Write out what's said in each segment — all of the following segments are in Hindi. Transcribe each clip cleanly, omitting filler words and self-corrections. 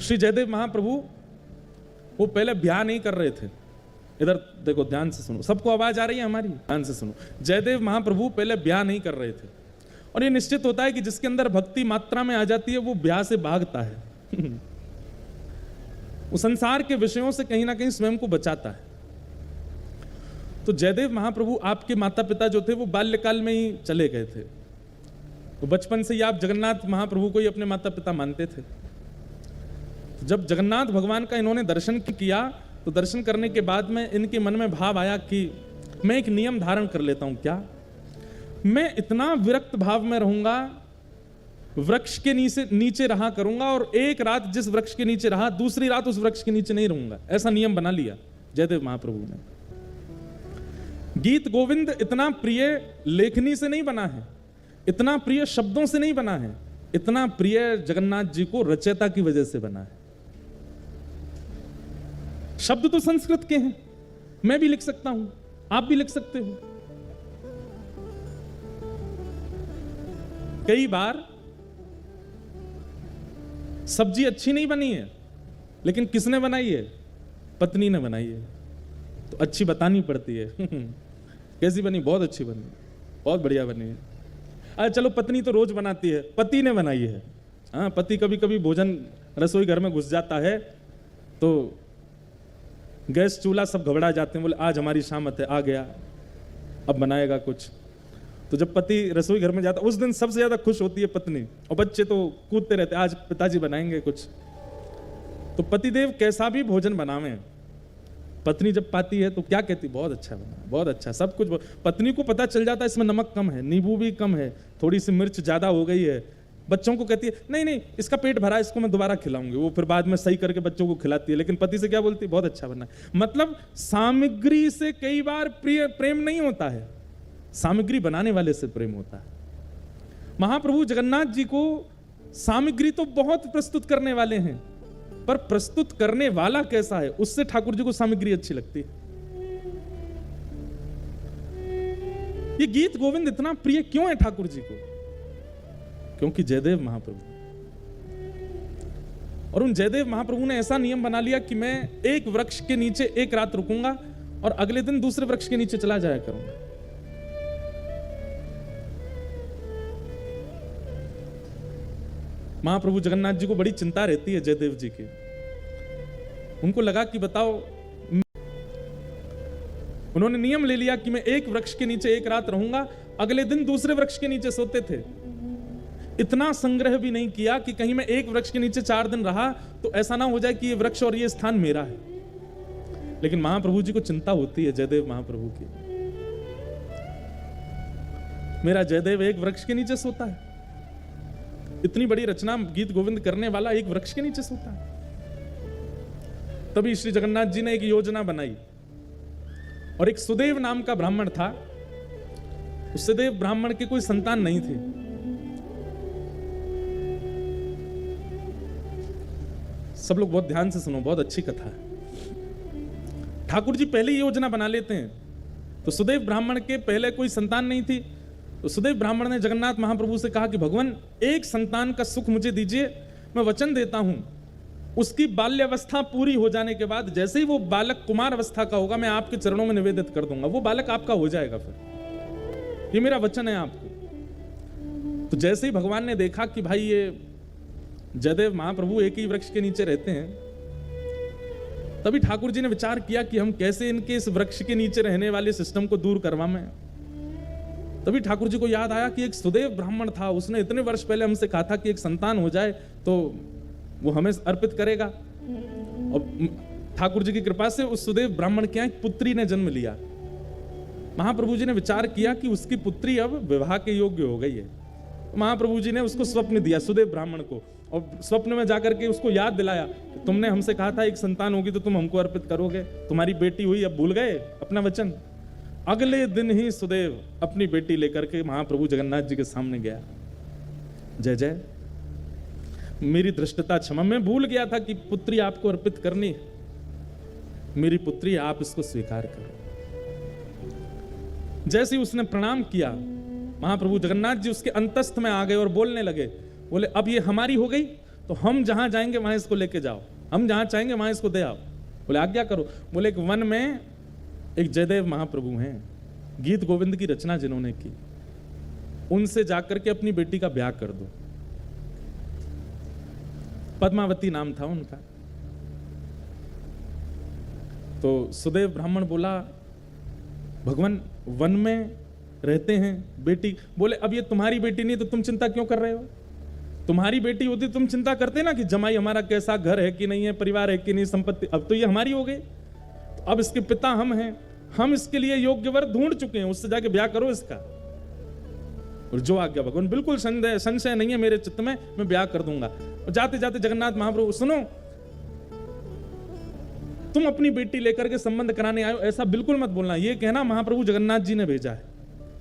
श्री जयदेव महाप्रभु वो पहले ब्याह नहीं कर रहे थे। इधर देखो, ध्यान से सुनो, सबको आवाज आ रही है हमारी? ध्यान से सुनो। जयदेव महाप्रभु पहले ब्याह नहीं कर रहे थे, और ये निश्चित होता है कि जिसके अंदर भक्ति मात्रा में आ जाती है वो ब्याह से भागता है। वो संसार के विषयों से कहीं ना कहीं स्वयं को बचाता है। तो जयदेव महाप्रभु, आपके माता पिता जो थे वो बाल्यकाल में ही चले गए थे, तो बचपन से ही आप जगन्नाथ महाप्रभु को ही अपने माता पिता मानते थे। जब जगन्नाथ भगवान का इन्होंने दर्शन किया, तो दर्शन करने के बाद में इनके मन में भाव आया कि मैं एक नियम धारण कर लेता हूं। क्या? मैं इतना विरक्त भाव में रहूंगा, वृक्ष के नीचे रहा करूंगा, और एक रात जिस वृक्ष के नीचे रहा, दूसरी रात उस वृक्ष के नीचे नहीं रहूंगा। ऐसा नियम बना लिया जयदेव महाप्रभु ने। गीत गोविंद इतना प्रिय लेखनी से नहीं बना है, इतना प्रिय शब्दों से नहीं बना है, इतना प्रिय जगन्नाथ जी को रचयिता की वजह से बना है। शब्द तो संस्कृत के हैं, मैं भी लिख सकता हूं, आप भी लिख सकते हो। कई बार सब्जी अच्छी नहीं बनी है, लेकिन किसने बनाई है? पत्नी ने बनाई है, तो अच्छी बतानी पड़ती है। कैसी बनी? बहुत अच्छी बनी, बहुत बढ़िया बनी है। अरे चलो, पत्नी तो रोज बनाती है, पति ने बनाई है। हाँ, पति कभी कभी भोजन रसोई घर में घुस जाता है, तो गैस चूल्हा सब घबरा जाते हैं, बोले आज हमारी शामत है, आ गया, अब बनाएगा कुछ। तो जब पति रसोई घर में जाता, उस दिन सबसे ज्यादा खुश होती है पत्नी, और बच्चे तो कूदते रहते, आज पिताजी बनाएंगे कुछ। तो पतिदेव कैसा भी भोजन बनावे, पत्नी जब पाती है तो क्या कहती? बहुत अच्छा बना, बहुत अच्छा, सब कुछ। पत्नी को पता चल जाता है इसमें नमक कम है, नींबू भी कम है, थोड़ी सी मिर्च ज्यादा हो गई है। बच्चों को कहती है नहीं नहीं, इसका पेट भरा, इसको मैं दोबारा खिलाऊंगी। वो फिर बाद में सही करके बच्चों को खिलाती है, लेकिन पति से क्या बोलती है? बहुत अच्छा बना। मतलब सामग्री से कई बार प्रेम नहीं होता है, सामग्री बनाने वाले से प्रेम होता है। महाप्रभु जगन्नाथ जी को सामग्री तो बहुत प्रस्तुत करने वाले हैं, पर प्रस्तुत करने वाला कैसा है, उससे ठाकुर जी को सामग्री अच्छी लगती है। ये गीत गोविंद इतना प्रिय क्यों है ठाकुर जी को? क्योंकि जयदेव महाप्रभु, और उन जयदेव महाप्रभु ने ऐसा नियम बना लिया कि मैं एक वृक्ष के नीचे एक रात रुकूंगा और अगले दिन दूसरे वृक्ष के नीचे चला जाया करूंगा। महाप्रभु जगन्नाथ जी को बड़ी चिंता रहती है जयदेव जी की। उनको लगा कि बताओ, उन्होंने नियम ले लिया कि मैं एक वृक्ष के नीचे एक रात रहूंगा, अगले दिन दूसरे वृक्ष के नीचे सोते थे। इतना संग्रह भी नहीं किया कि कहीं मैं एक वृक्ष के नीचे 4 दिन रहा तो ऐसा ना हो जाए कि ये वृक्ष और ये स्थान मेरा है। लेकिन महाप्रभु जी को चिंता होती है जयदेव महाप्रभु की, मेरा जयदेव एक वृक्ष के नीचे सोता है, इतनी बड़ी रचना गीत गोविंद करने वाला एक वृक्ष के नीचे सोता है। तभी श्री जगन्नाथ जी ने एक योजना बनाई, और एक सुदेव नाम का ब्राह्मण था। उस सुदेव ब्राह्मण की कोई संतान नहीं थी। सब लोग बहुत ध्यान से सुनो, बहुत अच्छी कथा है। ठाकुर जी पहले ही योजना बना लेते हैं। तो सुदेव ब्राह्मण के पहले कोई संतान नहीं थी, तो सुदेव ब्राह्मण ने जगन्नाथ महाप्रभु से कहा कि भगवान, एक संतान का सुख मुझे दीजिए, मैं वचन देता हूं उसकी बाल्यावस्था पूरी हो जाने के बाद जैसे ही वो बालक कुमार अवस्था का होगा, मैं आपके चरणों में निवेदित कर दूंगा, वो बालक आपका हो जाएगा। फिर ये मेरा वचन है आपको। तो जैसे ही भगवान ने देखा कि भाई ये जयदेव महाप्रभु एक ही वृक्ष के नीचे रहते हैं, तभी ठाकुर जी ने विचार किया कि हम कैसे इनके इस वृक्ष के नीचे रहने वाले सिस्टम को दूर करवाएं। तभी ठाकुर जी को याद आया कि एक सुदेव ब्राह्मण था, उसने इतने वर्ष पहले हमसे कहा था कि एक संतान हो जाए तो वो हमें अर्पित करेगा। और ठाकुर जी की कृपा से उस सुदेव ब्राह्मण के यहाँ एक पुत्री ने जन्म लिया। महाप्रभु जी ने विचार किया कि उसकी पुत्री अब विवाह के योग्य हो गई है। महाप्रभु जी ने उसको स्वप्न दिया सुदेव ब्राह्मण को, और स्वप्न में जाकर के उसको याद दिलाया कि तुमने हमसे कहा था एक संतान होगी तो तुम हमको अर्पित करोगे, तुम्हारी बेटी हुई, अब भूल गए अपना वचन। अगले दिन ही सुदेव अपनी बेटी लेकर के महाप्रभु जगन्नाथ जी के सामने गया। जय जय, मेरी धृष्टता क्षमा, मैं भूल गया था कि पुत्री आपको अर्पित करनी है। मेरी पुत्री, आप इसको स्वीकार करो। जैसे ही उसने प्रणाम किया, महाप्रभु जगन्नाथ जी उसके अंतस्थ में आ गए और बोलने लगे, बोले अब ये हमारी हो गई तो तो हम जहां जाएंगे वहां इसको लेके जाओ, हम जहां चाहेंगे वहां इसको दे आओ। बोले आज्ञा करो। बोले एक वन में एक जयदेव महाप्रभु हैं, गीत गोविंद की रचना जिन्होंने की, उनसे जाकर के अपनी बेटी का ब्याह कर दो। पद्मावती नाम था उनका। तो सुदेव ब्राह्मण बोला भगवान वन में रहते हैं, बेटी। बोले अब ये तुम्हारी बेटी नहीं तो तुम चिंता क्यों कर रहे हो? तुम्हारी बेटी होती तुम चिंता करते ना कि जमाई हमारा कैसा, घर है कि नहीं है, परिवार है कि नहीं, संपत्ति। अब तो ये हमारी हो गई, तो अब इसके पिता हम हैं, हम इसके लिए योग्य वर ढूंढ चुके हैं, उससे जाके ब्याह करो इसका। और जो आज्ञा भगवान, बिल्कुल संशय नहीं है मेरे चित्त में, मैं ब्याह कर दूंगा। और जाते जाते जगन्नाथ महाप्रभु, सुनो तुम अपनी बेटी लेकर के संबंध कराने आए हो, ऐसा बिल्कुल मत बोलना। ये कहना महाप्रभु जगन्नाथ जी ने भेजा है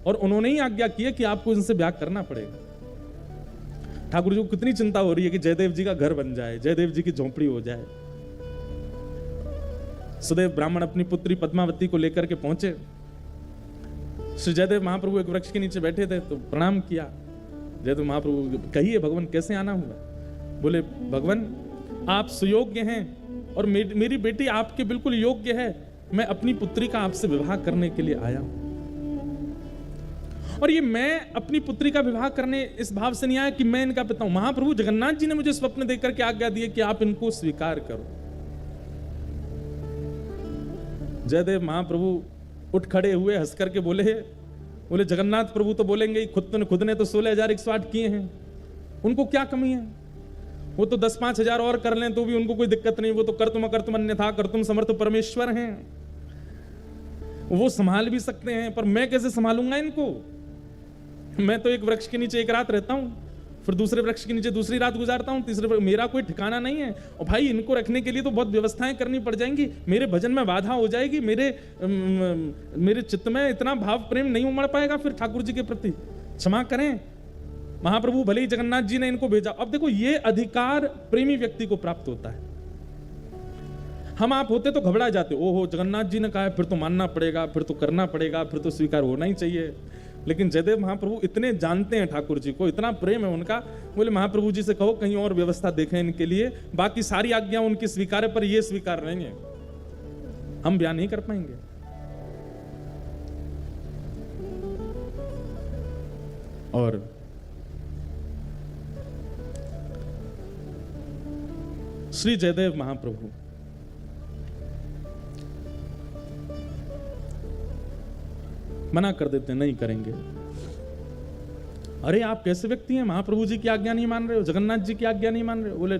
और उन्होंने ही आज्ञा की है कि आपको इनसे ब्याह करना पड़ेगा। ठाकुर जी को कितनी चिंता हो रही है कि जयदेव जी का घर बन जाए, जयदेव जी की झोंपड़ी हो जाए। सुदेव ब्राह्मण अपनी पुत्री पद्मावती को लेकर के पहुंचे। श्री जयदेव महाप्रभु एक वृक्ष के नीचे बैठे थे, तो प्रणाम किया। जयदेव महाप्रभु, कहिए भगवान कैसे आना हुआ? बोले भगवान आप सुयोग्य हैं और मेरी बेटी आपके बिल्कुल योग्य है, मैं अपनी पुत्री का आपसे विवाह करने के लिए आया हूं। और ये मैं अपनी पुत्री का विवाह करने इस भाव से नहीं आया कि मैं इनका पिता हूं। महाप्रभु जगन्नाथ जी ने मुझे स्वप्न देकर के आज्ञा दी है कि आप इनको स्वीकार करो। जयदेव महाप्रभु उठ खड़े हुए, हंस करके बोले जगन्नाथ प्रभु तो बोलेंगे खुद ने तो 16,108 किए हैं, उनको क्या कमी है? वो तो 10-5 हजार और कर लें तो भी उनको कोई दिक्कत नहीं, वो तो कर्तुम अकर्तुम अन्यथा कर्तुम समर्थ परमेश्वर हैं, वो संभाल भी सकते हैं। पर मैं कैसे संभालूंगा इनको? मैं तो एक वृक्ष के नीचे एक रात रहता हूं, फिर दूसरे वृक्ष के नीचे दूसरी रात गुजारता हूं, तीसरे मेरा कोई ठिकाना नहीं है। और भाई इनको रखने के लिए तो बहुत व्यवस्थाएं करनी पड़ जाएंगी, मेरे भजन में बाधा हो जाएगी, मेरे चित्त में इतना भाव प्रेम नहीं उमड़ पाएगा फिर ठाकुर जी के प्रति। क्षमा करें महाप्रभु, भले ही जगन्नाथ जी ने इनको भेजा। अब देखो ये अधिकार प्रेमी व्यक्ति को प्राप्त होता है। हम आप होते तो घबरा जाते, ओहो जगन्नाथ जी ने कहा है फिर तो मानना पड़ेगा, फिर तो करना पड़ेगा, फिर तो स्वीकार होना ही चाहिए। लेकिन जयदेव महाप्रभु इतने जानते हैं ठाकुर जी को, इतना प्रेम है उनका। बोले महाप्रभु जी से कहो कहीं और व्यवस्था देखें इनके लिए, बाकी सारी आज्ञा उनकी स्वीकार है पर ये स्वीकार नहीं है, हम बयान नहीं कर पाएंगे। और श्री जयदेव महाप्रभु मना कर देते हैं, नहीं करेंगे। अरे आप कैसे व्यक्ति हैं, महाप्रभु जी की आज्ञा नहीं मान रहे हो, जगन्नाथ जी की आज्ञा नहीं मान रहे हो? बोले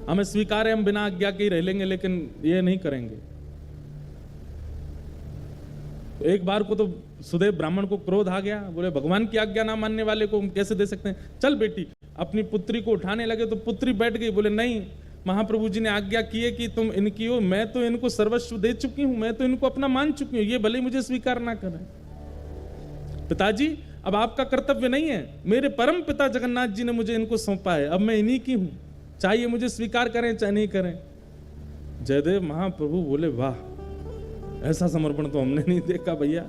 हमें स्वीकार है, हम बिना आज्ञा के ही रह लेंगे, लेकिन ये नहीं करेंगे। तो एक बार को तो सुदेव ब्राह्मण को क्रोध आ गया, बोले भगवान की आज्ञा ना मानने वाले को हम कैसे दे सकते हैं? चल बेटी, अपनी पुत्री को उठाने लगे तो पुत्री बैठ गई। बोले नहीं, महाप्रभु जी ने आज्ञा की है कि तुम इनकी हो, मैं तो इनको सर्वस्व दे चुकी हूं, मैं तो इनको अपना मान चुकी हूं, ये भले मुझे स्वीकार ना करें। पिताजी अब आपका कर्तव्य नहीं है, मेरे परम पिता जगन्नाथ जी ने मुझे इनको सौंपा है, अब मैं इन्हीं की हूं, चाहिए मुझे स्वीकार करें चाहे नहीं करें। जयदेव महाप्रभु बोले वाह, ऐसा समर्पण तो हमने नहीं देखा भैया।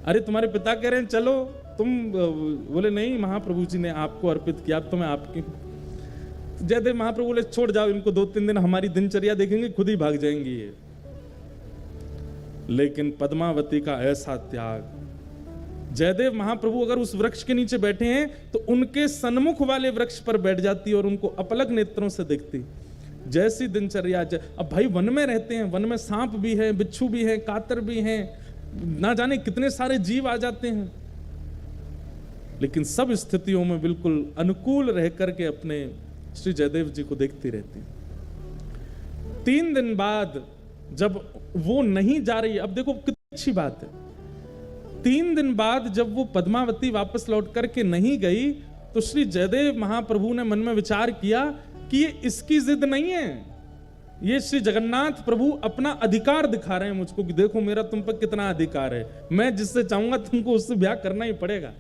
अरे तुम्हारे पिता कह रहे हैं चलो तुम, बोले नहीं महाप्रभु जी ने आपको अर्पित किया, अब तो मैं आपकी। जयदेव महाप्रभु बोले छोड़ जाओ इनको, 2-3 दिन हमारी दिनचर्या देखेंगे, खुद ही भाग जाएंगी ये। लेकिन पद्मावती का ऐसा त्याग, जयदेव महाप्रभु अगर उस वृक्ष के नीचे बैठे हैं तो उनके सन्मुख वाले वृक्ष पर बैठ जाती और उनको अपलक नेत्रों से देखती। जैसी दिनचर्या, अब भाई वन में रहते हैं, वन में सांप भी है, बिच्छू भी है, कातर भी हैं, ना जाने कितने सारे जीव आ जाते हैं, लेकिन सब स्थितियों में बिल्कुल अनुकूल रह करके अपने श्री जयदेव जी को देखती रहती है। 3 दिन बाद जब वो नहीं जा रही, अब देखो कितनी अच्छी बात है, 3 दिन बाद जब वो पद्मावती वापस लौट करके नहीं गई तो श्री जयदेव महाप्रभु ने मन में विचार किया कि ये इसकी जिद नहीं है, ये श्री जगन्नाथ प्रभु अपना अधिकार दिखा रहे हैं मुझको कि देखो मेरा तुम पर कितना अधिकार है, मैं जिससे चाहूंगा तुमको उससे ब्याह करना ही पड़ेगा।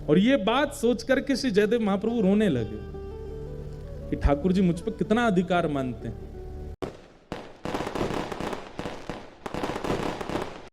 और ये बात सोच करके श्री जयदेव महाप्रभु रोने लगे कि ठाकुर जी मुझ पर कितना अधिकार मानते हैं।